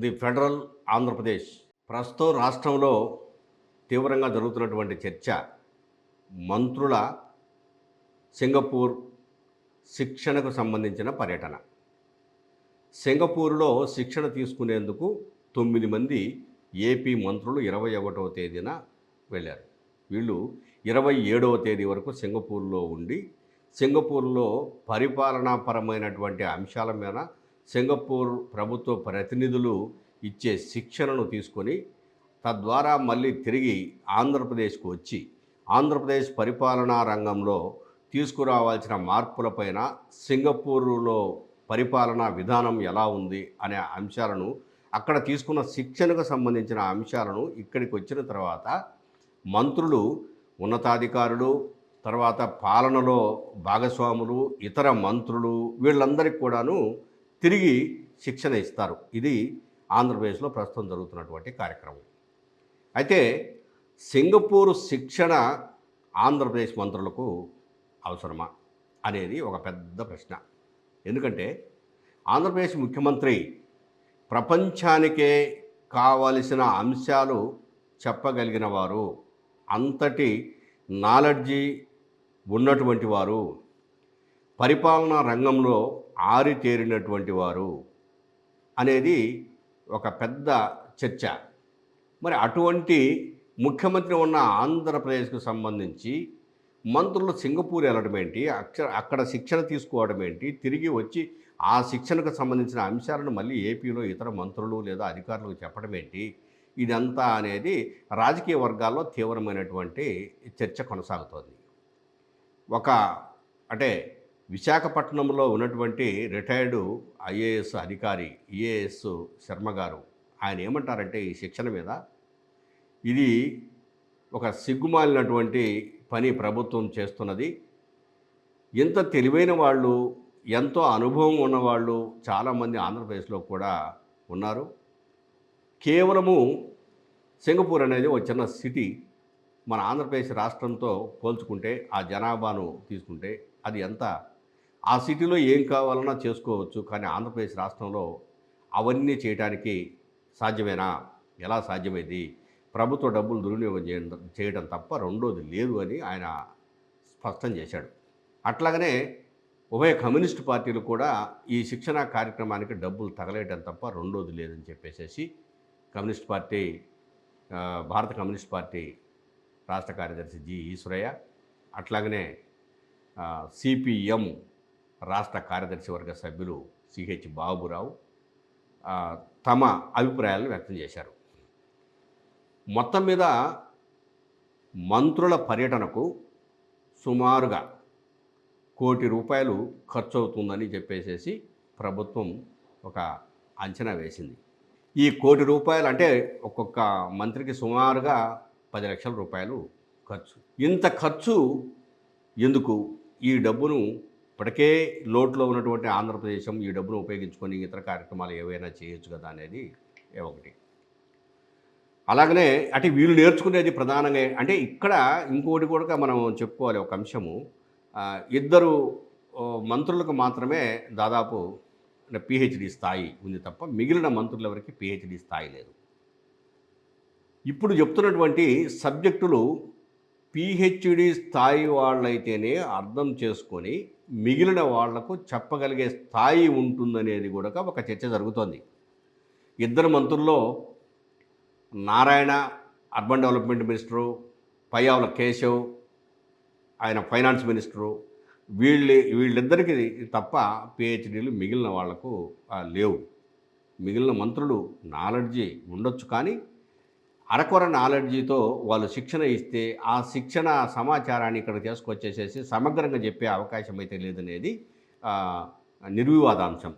The federal Andhra Pradesh ప్రస్తుతం రాష్ట్రంలో తీవ్రంగా జరుగుతున్నటువంటి చర్చ మంత్రుల సింగపూర్ శిక్షణకు సంబంధించిన పర్యటన. సింగపూర్లో శిక్షణ తీసుకునేందుకు 9 మంది ఏపీ మంత్రులు 21వ తేదీన వెళ్ళారు. వీళ్ళు 27వ తేదీ వరకు సింగపూర్లో ఉండి సింగపూర్లో పరిపాలనాపరమైనటువంటి అంశాల మీద సింగపూర్ ప్రభుత్వ ప్రతినిధులు ఇచ్చే శిక్షణను తీసుకొని తద్వారా మళ్ళీ తిరిగి ఆంధ్రప్రదేశ్కు వచ్చి ఆంధ్రప్రదేశ్ పరిపాలనా రంగంలో తీసుకురావాల్సిన మార్పులపైన సింగపూరులో పరిపాలనా విధానం ఎలా ఉంది అనే అంశాలను అక్కడ తీసుకున్న శిక్షణకు సంబంధించిన అంశాలను ఇక్కడికి వచ్చిన తర్వాత మంత్రులు, ఉన్నతాధికారులు, తర్వాత పాలనలో భాగస్వాములు, ఇతర మంత్రులు వీళ్ళందరికీ కూడాను తిరిగి శిక్షణ ఇస్తారు. ఇది ఆంధ్రప్రదేశ్లో ప్రస్తుతం జరుగుతున్నటువంటి కార్యక్రమం. అయితే సింగపూర్ శిక్షణ ఆంధ్రప్రదేశ్ మంత్రులకు అవసరమా అనేది ఒక పెద్ద ప్రశ్న. ఎందుకంటే ఆంధ్రప్రదేశ్ ముఖ్యమంత్రి ప్రపంచానికే కావలసిన అంశాలు చెప్పగలిగిన వారు, అంతటి నాలెడ్జి ఉన్నటువంటి వారు, పరిపాలనా రంగంలో ఆరితేరినటువంటి వారు అనేది ఒక పెద్ద చర్చ. మరి అటువంటి ముఖ్యమంత్రి ఉన్న ఆంధ్రప్రదేశ్కు సంబంధించి మంత్రులు సింగపూర్ వెళ్ళడం ఏంటి, అక్కడ శిక్షణ తీసుకోవడం ఏంటి, తిరిగి వచ్చి ఆ శిక్షణకు సంబంధించిన అంశాలను మళ్ళీ ఏపీలో ఇతర మంత్రులు లేదా అధికారులకు చెప్పడం ఏంటి, ఇదంతా అనేది రాజకీయ వర్గాల్లో తీవ్రమైనటువంటి చర్చ కొనసాగుతోంది. అంటే విశాఖపట్నంలో ఉన్నటువంటి రిటైర్డు ఐఏఎస్ అధికారి ఈఏఎస్ శర్మ గారు ఆయన ఏమంటారంటే ఈ శిక్షణ మీద, ఇది ఒక సిగ్గుమాలినటువంటి పని ప్రభుత్వం చేస్తున్నది. ఎంత తెలివైన వాళ్ళు, ఎంతో అనుభవం ఉన్నవాళ్ళు చాలామంది ఆంధ్రప్రదేశ్లో కూడా ఉన్నారు. కేవలము సింగపూర్ అనేది ఒక చిన్న సిటీ. మన ఆంధ్రప్రదేశ్ రాష్ట్రంతో పోల్చుకుంటే ఆ జనాభాను తీసుకుంటే అది ఎంత, ఆ సిటీలో ఏం కావాలన్నా చేసుకోవచ్చు. కానీ ఆంధ్రప్రదేశ్ రాష్ట్రంలో అవన్నీ చేయడానికి సాధ్యమేనా? ఎలా సాధ్యమైంది? ప్రభుత్వ డబ్బులు దుర్వినియోగం చేయడం తప్ప రెండోది లేదు అని ఆయన స్పష్టం చేశాడు. అట్లాగనే ఉభయ కమ్యూనిస్టు పార్టీలు కూడా ఈ శిక్షణా కార్యక్రమానికి డబ్బులు తగలేయడం తప్ప రెండోది లేదని చెప్పేసి కమ్యూనిస్ట్ పార్టీ, భారత కమ్యూనిస్ట్ పార్టీ రాష్ట్ర కార్యదర్శి జి ఈశ్వరయ్య, అట్లాగనే సిపిఎం రాష్ట్ర కార్యదర్శి వర్గ సభ్యులు సిహెచ్ బాబురావు తమ అభిప్రాయాలను వ్యక్తం చేశారు. మొత్తం మీద మంత్రుల పర్యటనకు సుమారుగా ₹1 కోటి ఖర్చు అవుతుందని చెప్పేసి ప్రభుత్వం ఒక అంచనా వేసింది. ఈ ₹1 కోటి అంటే ఒక్కొక్క మంత్రికి సుమారుగా ₹10 లక్షల ఖర్చు. ఇంత ఖర్చు ఎందుకు? ఈ డబ్బును ఇప్పటికే లోట్లో ఉన్నటువంటి ఆంధ్రప్రదేశం ఈ డబ్బును ఉపయోగించుకొని ఇతర కార్యక్రమాలు ఏవైనా చేయొచ్చు కదా అనేది ఒకటి. అలాగనే అంటే వీళ్ళు నేర్చుకునేది ప్రధానంగా అంటే ఇక్కడ ఇంకోటి కూడా మనం చెప్పుకోవాలి. ఒక అంశము, ఇద్దరు మంత్రులకు మాత్రమే దాదాపు పిహెచ్డి స్థాయి ఉంది తప్ప మిగిలిన మంత్రులు ఎవరికి పిహెచ్డి స్థాయి లేదు. ఇప్పుడు చెప్తున్నటువంటి సబ్జెక్టులు పిహెచ్డి స్థాయి వాళ్ళైతేనే అర్థం చేసుకొని మిగిలిన వాళ్లకు చెప్పగలిగే స్థాయి ఉంటుందనేది కూడా ఒక చర్చ జరుగుతోంది. ఇద్దరు మంత్రుల్లో Narayana urban development minister, Payyavula Keshav ఆయన ఫైనాన్స్ మినిస్టరు, వీళ్ళిద్దరికి తప్ప పిహెచ్డీలు మిగిలిన వాళ్లకు లేవు. మిగిలిన మంత్రులు నాలెడ్జి ఉండొచ్చు, కానీ అరకొర నాలెడ్జితో వాళ్ళు శిక్షణ ఇస్తే ఆ శిక్షణ సమాచారాన్ని ఇక్కడ తీసుకొచ్చేసేసి సమగ్రంగా చెప్పే అవకాశం అయితే లేదనేది నిర్వివాదాంశం.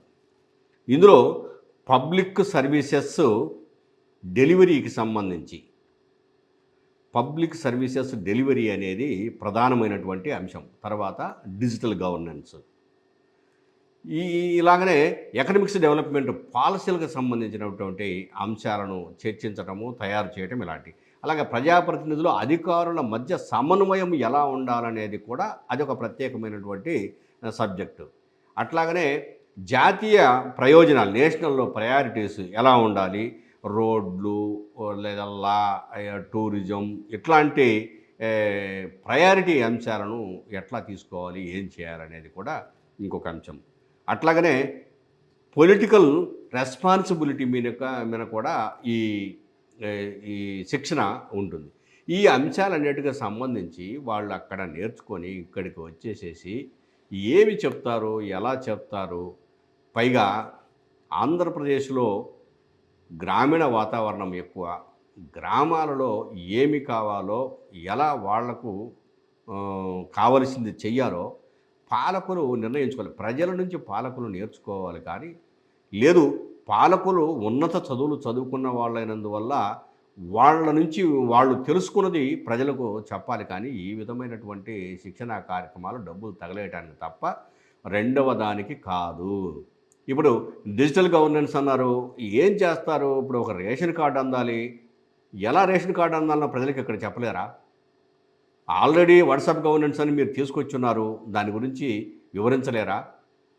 ఇందులో పబ్లిక్ సర్వీసెస్ డెలివరీకి సంబంధించి పబ్లిక్ సర్వీసెస్ డెలివరీ అనేది ప్రధానమైనటువంటి అంశం. తర్వాత డిజిటల్ గవర్నెన్స్, ఇలాగనే ఎకనమిక్స్ డెవలప్మెంట్ పాలసీలకు సంబంధించినటువంటి అంశాలను చర్చించటము, తయారు చేయటం ఇలాంటి. అలాగే ప్రజాప్రతినిధులు, అధికారుల మధ్య సమన్వయం ఎలా ఉండాలనేది కూడా అదొక ప్రత్యేకమైనటువంటి సబ్జెక్టు. అట్లాగనే జాతీయ ప్రయోజనాలు, నేషనల్ ప్రయారిటీస్ ఎలా ఉండాలి, రోడ్లు లేదా టూరిజం ఇట్లాంటి ప్రయారిటీ అంశాలను ఎట్లా తీసుకోవాలి, ఏం చేయాలనేది కూడా ఇంకొక అంశం. అట్లాగనే పొలిటికల్ రెస్పాన్సిబిలిటీ మీద కూడా ఈ ఈ శిక్షణ ఉంటుంది. ఈ అంశాలన్నిటికి సంబంధించి వాళ్ళు అక్కడ నేర్చుకొని ఇక్కడికి వచ్చేసేసి ఏమి చెప్తారు, ఎలా చెప్తారు, పైగా ఆంధ్రప్రదేశ్లో గ్రామీణ వాతావరణం ఎక్కువ. గ్రామాలలో ఏమి కావాలో, ఎలా వాళ్లకు కావలసింది చెయ్యాలో పాలకులు నిర్ణయించుకోవాలి. ప్రజల నుంచి పాలకులు నేర్చుకోవాలి. కానీ లేదు, పాలకులు ఉన్నత చదువులు చదువుకున్న వాళ్ళైనందువల్ల వాళ్ళ నుంచి వాళ్ళు తెలుసుకున్నది ప్రజలకు చెప్పాలి. కానీ ఈ విధమైనటువంటి శిక్షణా కార్యక్రమాలు డబ్బులు తగలేయటానికి తప్ప రెండవ దానికి కాదు. ఇప్పుడు డిజిటల్ గవర్నెన్స్ అన్నారు. ఏం చేస్తారు? ఇప్పుడు ఒక రేషన్ కార్డు అందాలి. ఎలా రేషన్ కార్డు అందాలన్న ప్రజలకు ఇక్కడ చెప్పలేరా? ఆల్రెడీ వాట్సాప్ గవర్నెన్స్ అని మీరు తీసుకొచ్చున్నారు. దాని గురించి వివరించలేరా?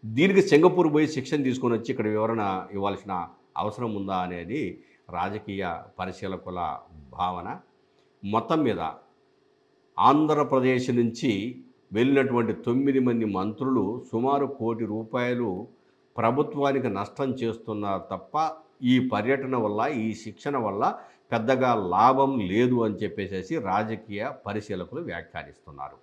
దీనికి సింగపూర్ పోయి శిక్షణ తీసుకొని వచ్చి ఇక్కడ వివరణ ఇవ్వాల్సిన అవసరం ఉందా అనేది రాజకీయ పరిశీలకుల భావన. మొత్తం మీద ఆంధ్రప్రదేశ్ నుంచి వెళ్ళినటువంటి 9 మంది మంత్రులు సుమారు ₹1,00,00,000 ప్రభుత్వానికి నష్టం చేస్తున్నారు తప్ప ఈ పర్యటన వల్ల, ఈ శిక్షణ వల్ల పెద్దగా లాభం లేదు అని చెప్పేసి రాజకీయ పరిశీలకులు వ్యాఖ్యానిస్తున్నారు.